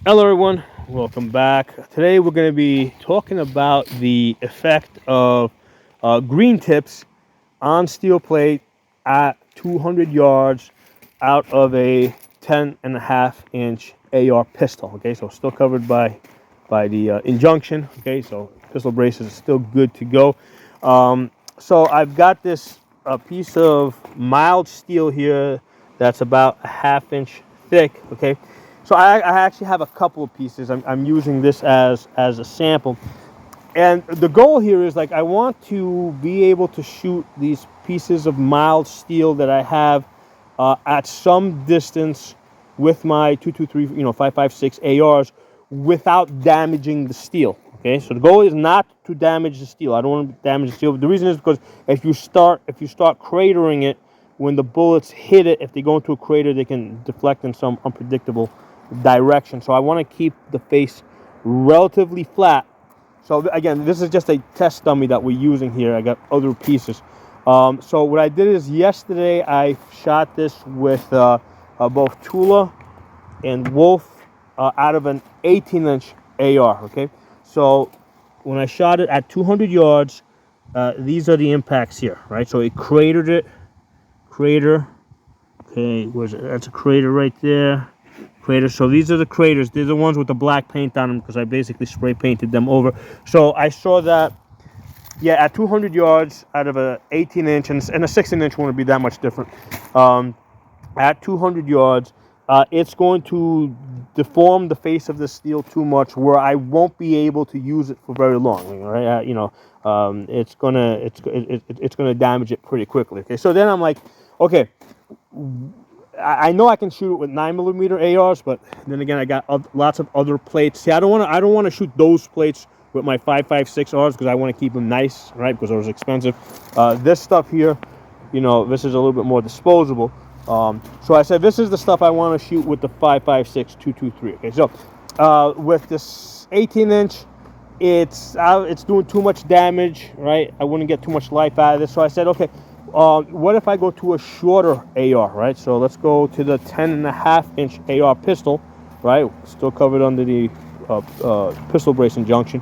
Hello, everyone. Welcome back. Today, we're going to be talking about the effect of green tips on steel plate at 200 yards out of a 10.5-inch AR pistol. Okay, so still covered by the injunction. Okay, so pistol braces are still good to go. So I've got this piece of mild steel here that's about a half-inch thick. Okay, so I actually have a couple of pieces. I'm using this as a sample, and the goal here is like I want to be able to shoot these pieces of mild steel that I have at some distance with my 223, 5.56 ARs without damaging the steel. Okay, so the goal is not to damage the steel. I don't want to damage the steel. The reason is because if you start cratering it, when the bullets hit it, if they go into a crater, they can deflect in some unpredictable direction. So I want to keep the face relatively flat. So again, this is just a test dummy that we're using here. I got other pieces. So what I did is yesterday I shot this with both Tula and Wolf out of an 18-inch AR. Okay, so when I shot it at 200 yards, these are the impacts here, right? So it cratered it, crater. Okay, where's it? That's a crater right there. Crater. So these are the craters. They're the ones with the black paint on them because I basically spray painted them over. So I saw that, yeah, at 200 yards out of a 18-inch and a 16-inch wouldn't be that much different. At 200 yards, it's going to deform the face of the steel too much, where I won't be able to use it for very long. Right? It's gonna damage it pretty quickly. Okay, so then I'm like, okay, I know I can shoot it with 9mm ARs, but then again, I got lots of other plates. See, I don't want to shoot those plates with my 5.56 Rs because I want to keep them nice, right? Because those are expensive. This stuff here, this is a little bit more disposable. So I said this is the stuff I want to shoot with the 5.56 223. Okay, so with this 18-inch, it's doing too much damage, right? I wouldn't get too much life out of this. So I said, okay, what if I go to a shorter AR, right? So let's go to the 10.5-inch AR pistol, right? Still covered under the pistol brace injunction.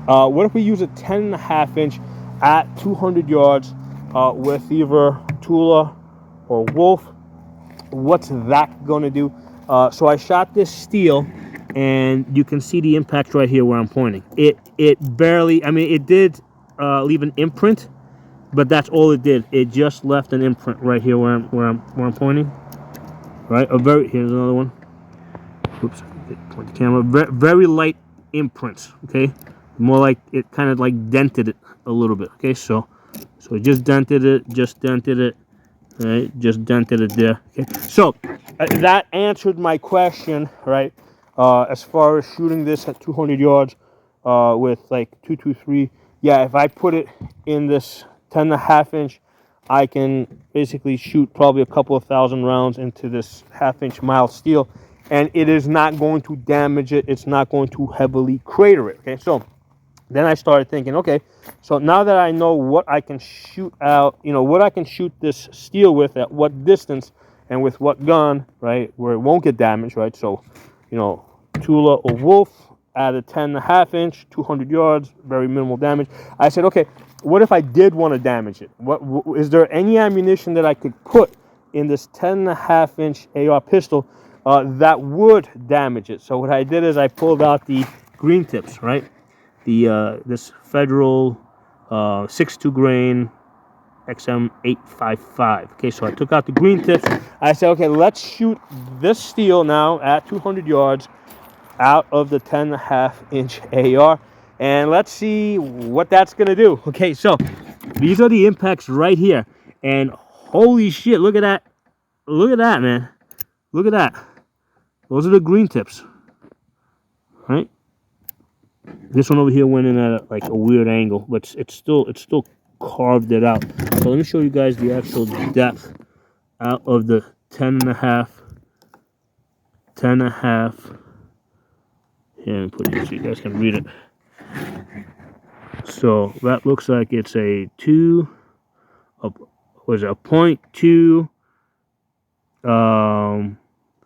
What if we use a 10.5-inch at 200 yards with either Tula or Wolf? What's that going to do? So I shot this steel, and you can see the impact right here where I'm pointing. It barely, I mean, it did leave an imprint, but that's all it did. It just left an imprint right here where I'm pointing. Right, here's another one. Oops, point the camera. Very light imprints. Okay, more like it kind of like dented it a little bit. Okay, so it just dented it, right? Just dented it there. Okay, so that answered my question, right? As far as shooting this at 200 yards with like 223, yeah, if I put it in this 10.5-inch, I can basically shoot probably a couple of thousand rounds into this half-inch mild steel, and it is not going to damage it. It's not going to heavily crater it. Okay, so then I started thinking, okay, so now that I know what I can shoot out, what I can shoot this steel with at what distance and with what gun, right, where it won't get damaged, right? So, Tula or Wolf at a 10.5-inch, 200 yards, very minimal damage. I said, okay, what if I did want to damage it? Is there any ammunition that I could put in this 10.5-inch AR pistol that would damage it? So what I did is I pulled out the green tips, right? This Federal 6.2 grain XM855. Okay, so I took out the green tips. I said, okay, let's shoot this steel now at 200 yards out of the 10.5-inch AR, and let's see what that's gonna do. Okay, so these are the impacts right here, and holy shit, look at that! Look at that, man! Look at that! Those are the green tips, right? This one over here went in at like a weird angle, but it's still carved it out. So let me show you guys the actual depth out of the 10.5. Here, let me put it here so you guys can read it. So that looks like it's a 0.2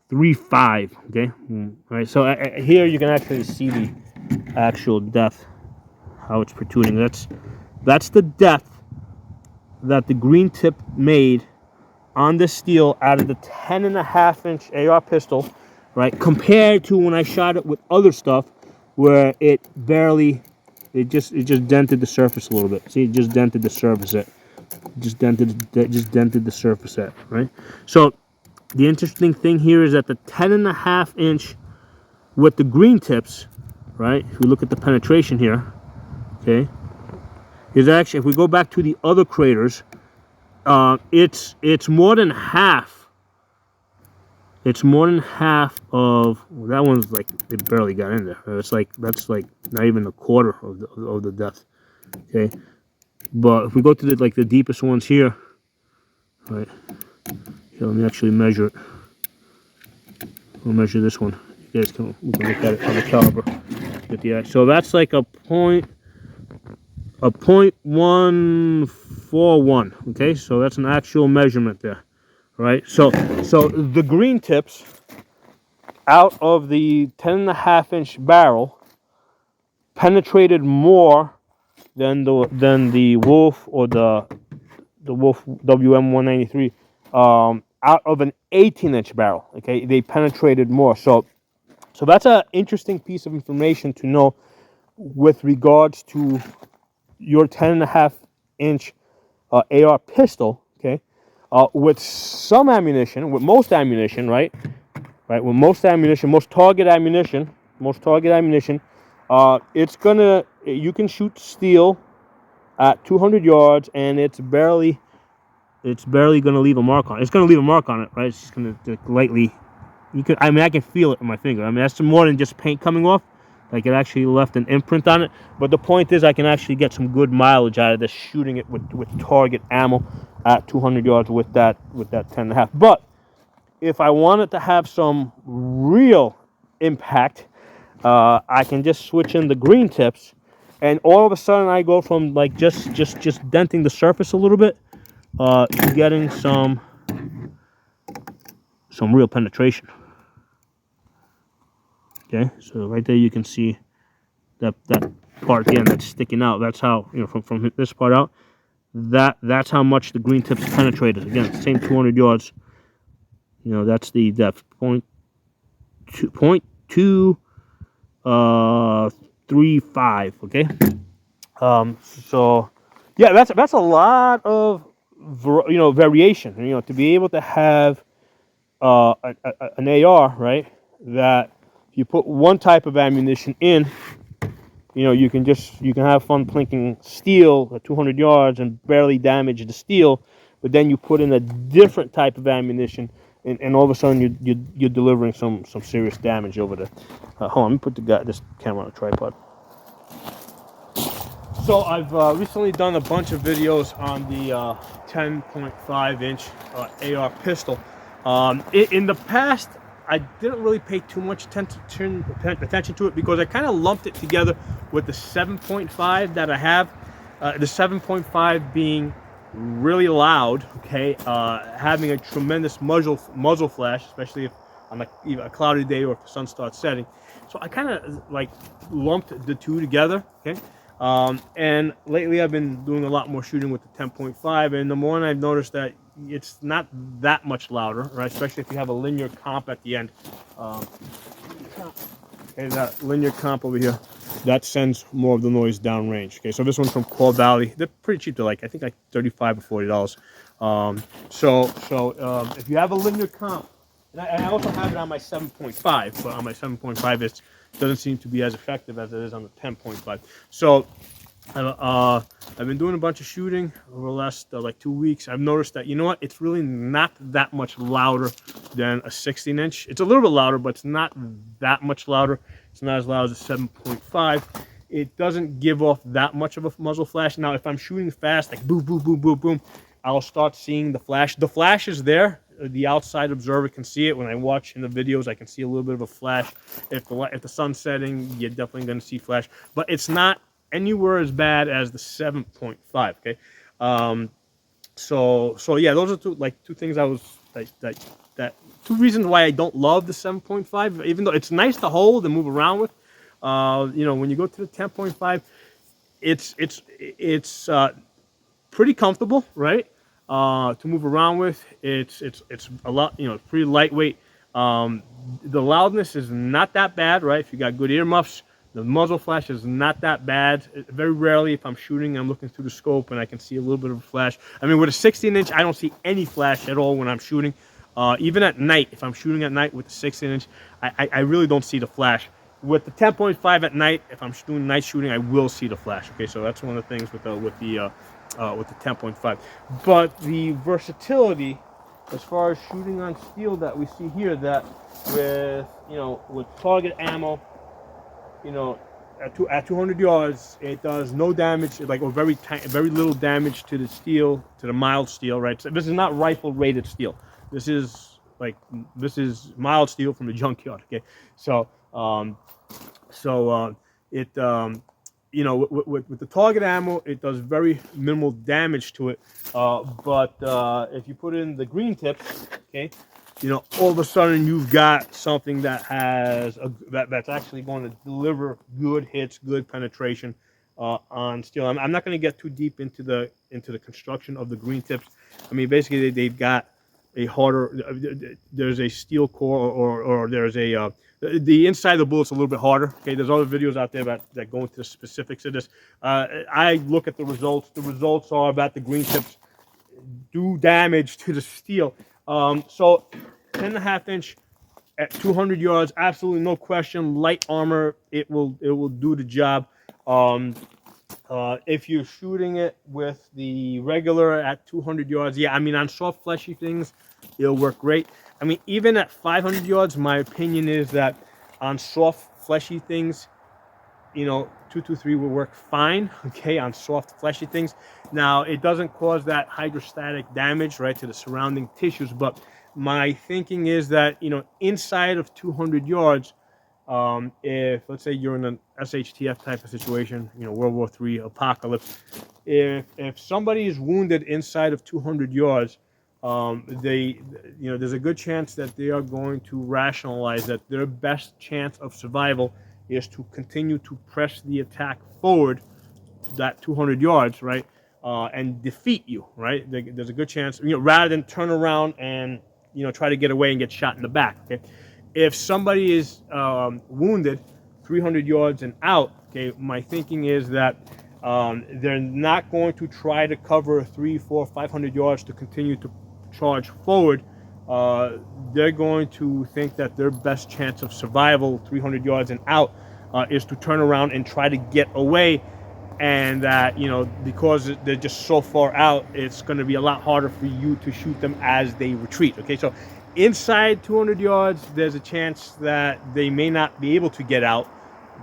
3.5. Okay, all right. So here you can actually see the actual depth, how it's protruding. That's the depth that the green tip made on the steel out of the 10.5-inch AR pistol, right? Compared to when I shot it with other stuff, where it just dented the surface a little bit. See, it just dented the surface. Just dented the surface, right? So the interesting thing here is that the 10.5-inch with the green tips, right? If we look at the penetration here, okay, is actually, if we go back to the other craters, it's more than half. It's more than half of, well, that one's like, it barely got in there. It's like, that's like not even a quarter of the depth. Okay, but if we go to the deepest ones here, right? Here, let me actually measure it. We'll measure this one. You guys can, we can look at it on the caliber. Get the, so that's like a point 141. Okay, so that's an actual measurement there, right? So the green tips out of the 10.5-inch barrel penetrated more than the Wolf or the Wolf WM193 out of an 18-inch barrel. Okay, they penetrated more. So that's an interesting piece of information to know with regards to your 10.5-inch AR pistol. Okay, with some ammunition, with most ammunition, right, with most ammunition, most target ammunition, it's gonna, you can shoot steel at 200 yards and it's barely gonna leave a mark on it. It's gonna leave a mark on it, right? It's just gonna lightly, I mean, I can feel it in my finger. I mean, that's more than just paint coming off. Like, it actually left an imprint on it. But the point is, I can actually get some good mileage out of this shooting it with target ammo at 200 yards with that 10.5. But if I wanted to have some real impact, I can just switch in the green tips, and all of a sudden I go from like just denting the surface a little bit to getting some real penetration. Okay, so right there you can see that part again that's sticking out. That's how, you know, from this part out, that's how much the green tips penetrated. Again, same 200 yards. You know, that's the depth, 0.235. Okay, so yeah, that's a lot of variation. You know, to be able to have an AR, right, that if you put one type of ammunition in, you know, you can have fun plinking steel at 200 yards and barely damage the steel, but then you put in a different type of ammunition, and all of a sudden you're delivering some serious damage over the. Hold on, let me put this camera on a tripod. So I've recently done a bunch of videos on the 10.5-inch AR pistol. In the past, I didn't really pay too much attention to it because I kind of lumped it together with the 7.5 that I have. The 7.5 being really loud, okay, having a tremendous muzzle flash, especially if on a cloudy day or if the sun starts setting. So I kind of like lumped the two together, okay. And lately I've been doing a lot more shooting with the 10.5, and the more I've noticed that it's not that much louder, right? Especially if you have a linear comp at the end. Okay, that linear comp over here, that sends more of the noise downrange. Okay, so this one's from Core Valley. They're pretty cheap. They're like, I think like $35 or $40. So if you have a linear comp, and I also have it on my 7.5, but on my 7.5 it doesn't seem to be as effective as it is on the 10.5. So I've been doing a bunch of shooting over the last like 2 weeks. I've noticed that, you know what, it's really not that much louder than a 16-inch. It's a little bit louder, but it's not that much louder. It's not as loud as a 7.5. It doesn't give off that much of a muzzle flash. Now, if I'm shooting fast, like boom, boom, boom, boom, boom, I'll start seeing the flash. The flash is there. The outside observer can see it. When I watch in the videos, I can see a little bit of a flash. If the sun's setting, you're definitely going to see flash. But it's not anywhere as bad as the 7.5. Okay, so yeah, those are two things I was that two reasons why I don't love the 7.5, even though it's nice to hold and move around with. You know, when you go to the 10.5, it's pretty comfortable, right? To move around with. It's a lot, you know, pretty lightweight. The loudness is not that bad, right? If you got good earmuffs, the muzzle flash is not that bad. Very rarely, if I'm shooting, I'm looking through the scope and I can see a little bit of a flash. I mean, with a 16-inch, I don't see any flash at all when I'm shooting. Even at night, if I'm shooting at night with the 16-inch, I really don't see the flash. With the 10.5 at night, if I'm doing night shooting, I will see the flash. Okay, so that's one of the things with the 10.5. But the versatility, as far as shooting on steel, that we see here, that with, you know, with target ammo, you know, at 200 yards, it does no damage, like, or very little damage to the steel, to the mild steel, right? So this is not rifle rated steel. This is mild steel from the junkyard. Okay, so you know, with the target ammo, it does very minimal damage to it. But if you put in the green tips, okay, you know, all of a sudden you've got something that has that's actually going to deliver good hits, good penetration on steel. I'm not going to get too deep into the construction of the green tips. I mean, basically they've got a harder, there's a steel core, or there's a the inside of the bullet's a little bit harder. Okay, there's other videos out there that go into the specifics of this. I look at the results. The results are that the green tips do damage to the steel. So 10.5-inch at 200 yards, absolutely no question. Light armor, it will do the job. If you're shooting it with the regular at 200 yards, yeah, I mean, on soft fleshy things, it'll work great. I mean, even at 500 yards, my opinion is that on soft fleshy things, you know, 223 will work fine, okay, on soft fleshy things. Now, it doesn't cause that hydrostatic damage, right, to the surrounding tissues, but my thinking is that, you know, inside of 200 yards, if, let's say, you're in an SHTF type of situation, you know, World War III apocalypse, if somebody is wounded inside of 200 yards, you know, there's a good chance that they are going to rationalize that their best chance of survival is to continue to press the attack forward that 200 yards, right, and defeat you, right? There's a good chance, you know, rather than turn around and, you know, try to get away and get shot in the back. Okay, if somebody is wounded 300 yards and out, okay, my thinking is that they're not going to try to cover 300, 400, 500 yards to continue to charge forward. They're going to think that their best chance of survival 300 yards and out is to turn around and try to get away, and that, you know, because they're just so far out, it's going to be a lot harder for you to shoot them as they retreat. Okay, so inside 200 yards, there's a chance that they may not be able to get out.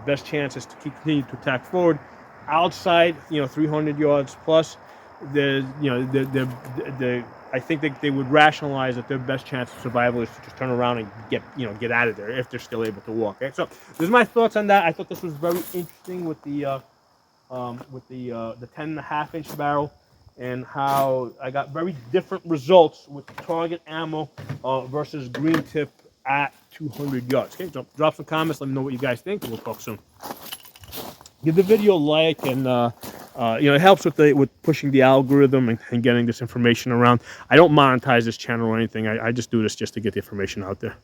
Best chance is to continue to attack forward. Outside, you know, 300 yards plus, there's, you know, I think they would rationalize that their best chance of survival is to just turn around and get out of there if they're still able to walk. Okay, so those are my thoughts on that. I thought this was very interesting with the 10.5-inch barrel, and how I got very different results with target ammo versus green tip at 200 yards. Okay, so drop some comments. Let me know what you guys think, and we'll talk soon. Give the video a like, and you know, it helps with pushing the algorithm and getting this information around. I don't monetize this channel or anything. I just do this just to get the information out there.